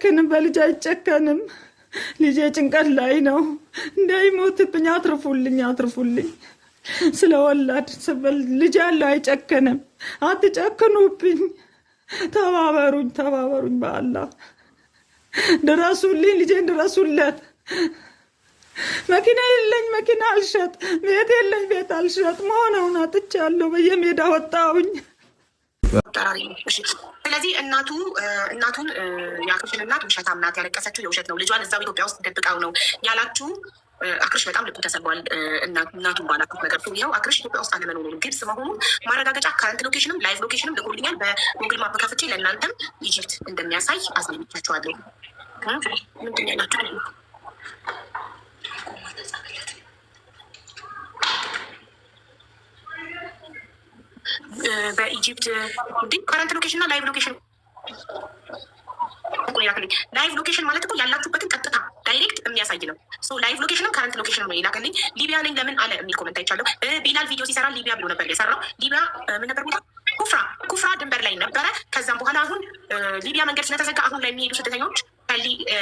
አይጨክንም፣ በልጅ አይጨከንም። ልጄ ጭንቀት ላይ ነው። እንዳይሞትብኝ አትርፉልኝ፣ አትርፉልኝ። ስለ ወላድ ልጅ ያለው አይጨክንም። አትጨክኑብኝ። ተባበሩኝ፣ ተባበሩኝ። በአላህ ድረሱልኝ፣ ልጄን ድረሱለት። መኪና የለኝ፣ መኪና አልሸጥ፣ ቤት የለኝ፣ ቤት አልሸጥ። መሆነውን አጥቻለሁ። በየሜዳ ወጣሁኝ። ስለዚህ እናቱን የአክርሽን እናት ውሸታም ናት፣ ያለቀሰችው የውሸት ነው፣ ልጇን እዛው ኢትዮጵያ ውስጥ ደብቃው ነው ያላችሁ። አክርሽ በጣም ልቡ ተሰብሯል። እናቱን ባላኩት ነገር ይኸው አክርሽ ኢትዮጵያ ውስጥ አለመኖሩን ግብጽ መሆኑን ማረጋገጫ ከረንት ሎኬሽንም ላይቭ ሎኬሽንም ልኮልኛል። በጉግል ማፕ ከፍቼ ለእናንተም ኢጂፕት እንደሚያሳይ አሳይቻችኋለሁ። ምንድን ያላችሁ በኢጂፕት ከረንት ሎኬሽን እና ላይቭ ሎኬሽን ላይቭ ሎኬሽን ማለት እኮ ያላችሁበትን ቀጥታ ዳይሬክት የሚያሳይ ነው። ላይቭ ሎኬሽንም ከረንት ሎኬሽን ነው የላከልኝ። ሊቢያ ነኝ ለምን አለ የሚል ኮመንት አይቻለሁ። ቢላል ቪዲዮ ሲሰራ ሊቢያ ብሎ ነበር የሰራው። ሊቢያ ምን ነበር ቦታ? ኩፍራ ድንበር ላይ ነበረ። ከዛም በኋላ አሁን ሊቢያ መንገድ ስለተዘጋ አሁን ላይ የሚሄዱ ስደተኞች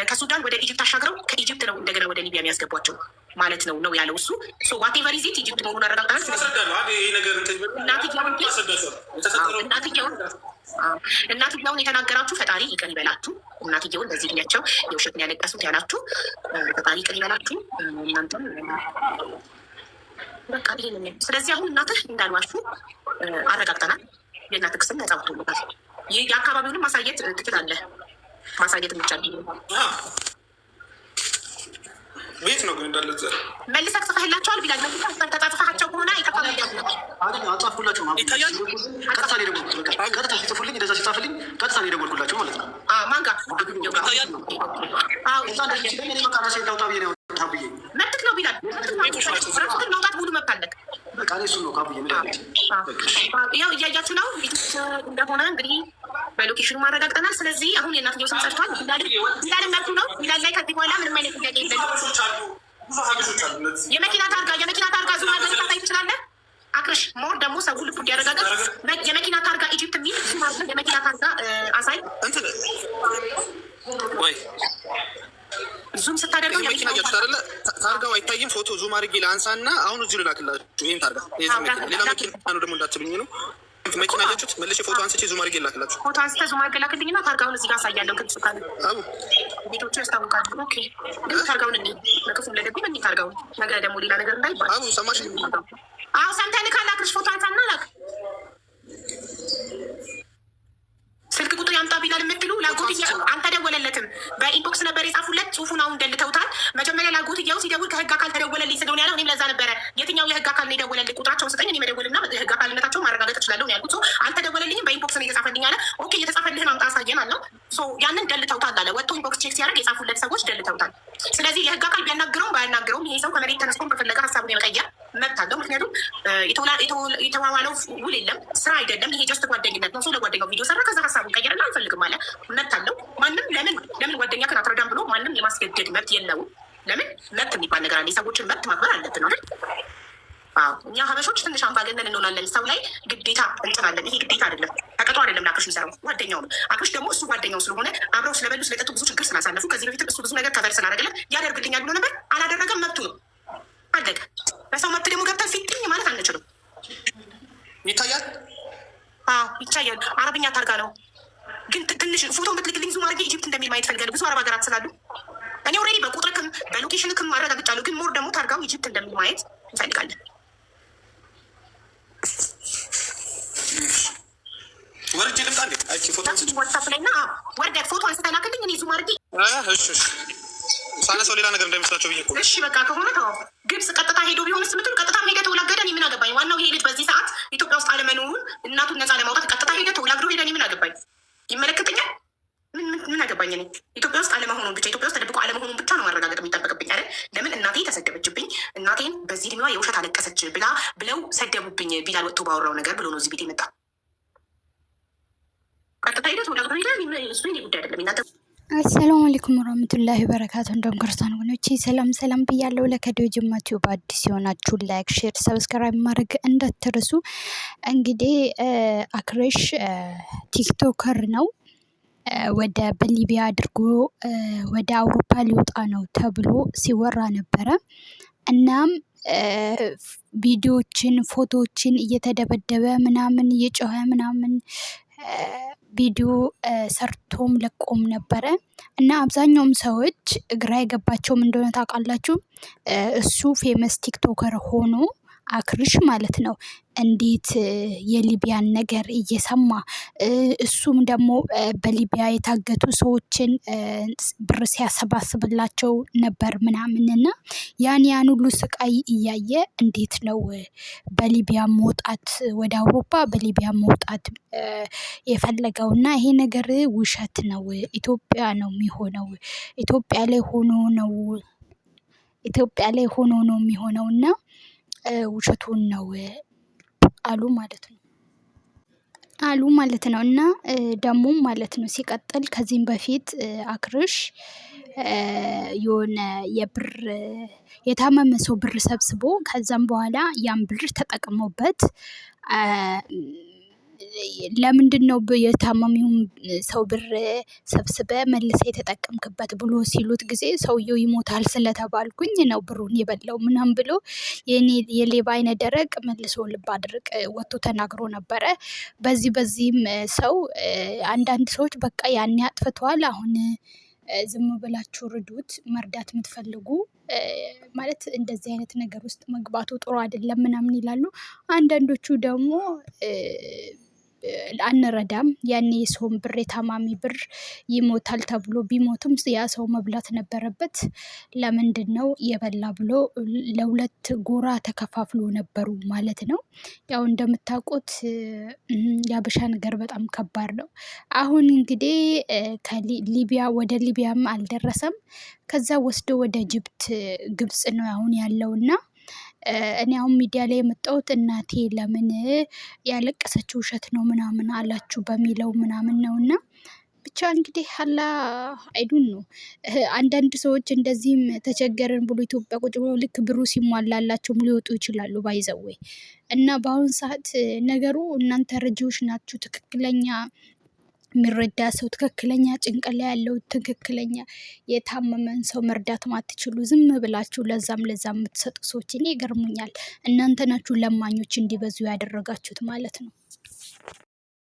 ከሱዳን ወደ ኢጅፕት አሻግረው ከኢጅፕት ነው እንደገና ወደ ሊቢያ የሚያስገቧቸው ማለት ነው ያለው እሱ። ዋቴቨር ኢዚት ኢጅፕት መሆኑን አረጋግጠናል። እናትየውን የተናገራችሁ ፈጣሪ ይቅር ይበላችሁ። እናትየውን በዚህ እድሜያቸው የውሸትን ያለቀሱት ያላችሁ ፈጣሪ ይቅር ይበላችሁ። እናንተም በቃ ይሄ። ስለዚህ አሁን እናትህ እንዳልዋሹ አረጋግጠናል። የእናትህ ክስም ነጻ ወጥቶበታል። የአካባቢውንም ማሳየት ትችላለህ። ማሳየት የሚቻል ቤት ነው ግን እንዳለ መልሰህ ጽፈህላቸዋል ቢላል ተጻጽፈሃቸው ከሆነ አጻፍኩላቸው ቀጥታ ላይ ደወልኩት። ቀጥታ ሲጽፉልኝ እንደዛ ሲጻፍልኝ ቀጥታ ላይ ደወልኩላቸው ማለት ነው። ማን ጋር መብትህ ነው ቢላል። ረፍትን መውጣት ሙሉ መብት አለህ። በቃ እሱ ነው ካብዬ ያው እያያችሁ ነው እንደሆነ እንግዲህ በሎኬሽኑ ማረጋግጠናል። ስለዚህ አሁን የእናትየው ስም ሰርቷል። ቢላል እናቱ ነው። ቢላል ላይ ከዚህ በኋላ ምንም አይነት ጥያቄ የለም። የመኪና ታርጋ ዙ ማረጋገጥ ትችላለህ። አክርሽ ሞር ደግሞ ሰው ልቡ እንዲያረጋገጥ የመኪና ታርጋ ኢጂፕት የሚል የመኪና ታርጋ አሳይ። ዙም ስታደርገው የመኪና ያለ ታርጋው አይታይም። ፎቶ ዙም አድርጌ ለአንሳ እና አሁን እዚሁ ልላክላችሁ። ይህን ታርጋ ሌላ መኪና ነው ደግሞ እንዳትሉኝ ነው። መኪና ያችሁት መልሼ ፎቶ አንስቼ ዙም አድርጌ ላክላችሁ። ፎቶ አንስተ ዙም አድርጌ ላክልኝና ታርጋውን እዚህ ጋር አሳያለሁ። ግልጽ ካለ ቤቶቹ ያስታውቃሉ። ኦኬ ግን ታርጋውን እኔ ለክፉ ለደጉ ምን ታርጋውን ነገ ደግሞ ሌላ ነገር እንዳይባል። አቡ ሰማሽ? አዎ ሰምተህ ልካል። አክርሽ ፎቶ አንሳና ላክ። ስልክ ቁጥር ያምጣ ቢላል የምትሉ ላጎትያው አልተደወለለትም። በኢንቦክስ ነበር የጻፉለት። ጽሁፉን አሁን ደልተውታል። መጀመሪያ ላጎትያው ሲደውል ከህግ አካል ተደወለልኝ ስለሆነ ያለው እኔም ለዛ ነበረ የትኛው የህግ አካል ነው የደወለልኝ ቁጥራቸውን ስጠኝ እኔ መደወልና ህግ አካልነታቸውን ማረጋገጥ እችላለሁ ያልኩት። አልተደወለልኝም በኢንቦክስ ነው የተጻፈልኝ አለ። ኦኬ የተጻፈልህን አምጣ አሳየን አለው። ያንን ደልተውታል አለ። ወጥቶ ኢንቦክስ ቼክ ሲያደርግ የጻፉለት ሰዎች ደልተውታል። ስለዚህ የህግ አካል ቢያናግረውም ባያናግረውም ይሄ ሰው ከመሬት ተነስቶም ከፈለገ ሀሳቡን የመቀየር መብት አለው። ምክንያቱም የተዋዋለው ውል የለም፣ ስራ አይደለም። ይሄ ጀስት ጓደኝነት ነው። ሰው ለጓደኛው ቪዲዮ ሰራ፣ ከዛ ሀሳቡን ቀየርና አልፈልግም አለ። መብት አለው። ማንም ለምን ጓደኛ ከን አትረዳም ብሎ ማንም የማስገደድ መብት የለውም። ለምን መብት የሚባል ነገር አለ። የሰዎችን መብት ማክበር አለብን አይደል? እኛ ሀበሾች ትንሽ አምባገነን እንሆናለን። ሰው ላይ ግዴታ እንጥላለን። ይሄ ግዴታ አይደለም፣ ተቀጥሮ አይደለም። ለአክርሽ የሚሰራው ጓደኛው ነው። አክርሽ ደግሞ እሱ ጓደኛው ስለሆነ አብረው ስለበሉ ስለጠጡ ብዙ ችግር ስላሳለፉ ከዚህ በፊትም እሱ ብዙ ነገር ከበር ስላደረገለት ያደርግልኛል ብሎ ነበር። አላደረገም። መብቱ ነው። አለቀ። በሰው መብት ደግሞ ገብተን ፊትኝ ማለት አንችልም። ይታያል። ይታያል። አረብኛ ታርጋ ነው ግን ትንሽ ፎቶ ብትልክልኝ ዙም አድርጌ ኢጂፕት እንደሚል ማየት ፈልጋለሁ። ብዙ አረብ ሀገራት ስላሉ እኔ ኦልሬዲ በቁጥርክም በሎኬሽንክም አረጋግጫለሁ። ግን ሞር ደግሞ ታርጋው ኢጂፕት እንደሚል ማየት እንፈልጋለን። ወርጄ ልምጣ እንዴ? ዋትሳፕ ላይ እና ወርደ ፎቶ አንስተ ላክልኝ። እኔ ዙም አድርጌ ሳነሰው ሌላ ነገር እንዳይመስላቸው ብዬ። እሺ በቃ ከሆነ ተው። ግብጽ ቀጥታ ሄዶ ቢሆንስ ምትል ቀጥታ ሄደ ተወላገደ። እኔ ምን አገባኝ? ዋናው ይሄ ልጅ በዚህ ሰዓት ኢትዮጵያ ውስጥ አለመኖሩን እናቱን ነፃ ለማውጣት ቀጥታ ሄደ ተወላግዶ ሄደ። እኔ ምን አገባኝ? ይመለከተኛል? ምን አገባኝ? እኔ ኢትዮጵያ ውስጥ አለመሆኑን ብቻ ኢትዮጵያ ውስጥ ተደብቆ አለመሆኑን ብቻ ነው ማረጋገጥ የሚጠበቅብኝ አይደል? ለምን እናቴ ተሰደበችብኝ፣ እናቴን በዚህ እድሜዋ የውሸት አለቀሰች ብለው ሰደቡብኝ። ቢላል ወጥቶ ባወራው ነገር ብሎ ነው እዚህ ቤት የመጣ። ቀጥታ ሄደ ተወላግዶ ሄደ። እሱ የእኔ ጉዳይ አይደለም እናንተ አሰላሙ አለይኩም ወራህመቱላሂ ወበረካቱ። እንደም ክርስቲያን ወገኖቼ ሰላም ብያለሁ። ለከዲዮ ጅማቲው በአዲስ የሆናችሁ ላይክ፣ ሼር፣ ሰብስክራይብ ማድረግ እንዳትረሱ። እንግዲህ አክርሽ ቲክቶከር ነው። ወደ በሊቢያ አድርጎ ወደ አውሮፓ ሊወጣ ነው ተብሎ ሲወራ ነበረ። እናም ቪዲዮዎችን ፎቶዎችን እየተደበደበ ምናምን እየጮኸ ምናምን ቪዲዮ ሰርቶም ለቆም ነበረ። እና አብዛኛውም ሰዎች ግራ የገባቸውም እንደሆነ ታውቃላችሁ እሱ ፌመስ ቲክቶከር ሆኖ አክርሽ ማለት ነው እንዴት የሊቢያን ነገር እየሰማ እሱም ደግሞ በሊቢያ የታገቱ ሰዎችን ብር ሲያሰባስብላቸው ነበር ምናምን እና ያን ሁሉ ስቃይ እያየ እንዴት ነው በሊቢያ መውጣት ወደ አውሮፓ በሊቢያ መውጣት የፈለገውና ይሄ ነገር ውሸት ነው፣ ኢትዮጵያ ነው የሚሆነው፣ ኢትዮጵያ ላይ ሆኖ ነው የሚሆነውና ውሸቱን ነው አሉ ማለት ነው። እና ደግሞ ማለት ነው ሲቀጥል ከዚህም በፊት አክርሽ የሆነ የብር የታመመ ሰው ብር ሰብስቦ ከዛም በኋላ ያን ብር ተጠቅሞበት ለምንድነው የታመመውን ሰው ብር ሰብስበ መልሰ የተጠቀምክበት ብሎ ሲሉት ጊዜ ሰውየው ይሞታል ስለተባልኩኝ ነው ብሩን የበላው ምናምን ብሎ የሌባ አይነ ደረቅ መልሶ ልብ አድርቅ ወጥቶ ተናግሮ ነበረ። በዚህም ሰው አንዳንድ ሰዎች በቃ ያኔ አጥፍተዋል አሁን ዝም ብላችሁ ርዱት፣ መርዳት የምትፈልጉ ማለት እንደዚህ አይነት ነገር ውስጥ መግባቱ ጥሩ አይደለም ምናምን ይላሉ። አንዳንዶቹ ደግሞ አንረዳም ያኔ የሰውን ብር የታማሚ ብር ይሞታል ተብሎ ቢሞትም ያ ሰው መብላት ነበረበት ለምንድነው የበላ ብሎ ለሁለት ጎራ ተከፋፍሎ ነበሩ ማለት ነው። ያው እንደምታውቁት የሀበሻ ነገር በጣም ከባድ ነው። አሁን እንግዲህ ከሊቢያ ወደ ሊቢያም አልደረሰም። ከዛ ወስዶ ወደ ግብጽ ነው አሁን ያለውና እኔ አሁን ሚዲያ ላይ የመጣሁት እናቴ ለምን ያለቀሰችው ውሸት ነው ምናምን አላችሁ በሚለው ምናምን ነውና ብቻ እንግዲህ አላህ አይዱን ነው። አንዳንድ ሰዎች እንደዚህም ተቸገርን ብሎ ኢትዮጵያ ቁጭ ብሎ ልክ ብሩ ሲሟላላቸውም ሊወጡ ይችላሉ ባይዘወይ እና በአሁን ሰዓት ነገሩ እናንተ ረጂዎች ናችሁ። ትክክለኛ የሚረዳ ሰው ትክክለኛ ጭንቅላት ያለው ትክክለኛ የታመመን ሰው መርዳት ማትችሉ ዝም ብላችሁ ለዛም የምትሰጡ ሰዎች እኔ ይገርሙኛል። እናንተ ናችሁ ለማኞች እንዲበዙ ያደረጋችሁት ማለት ነው።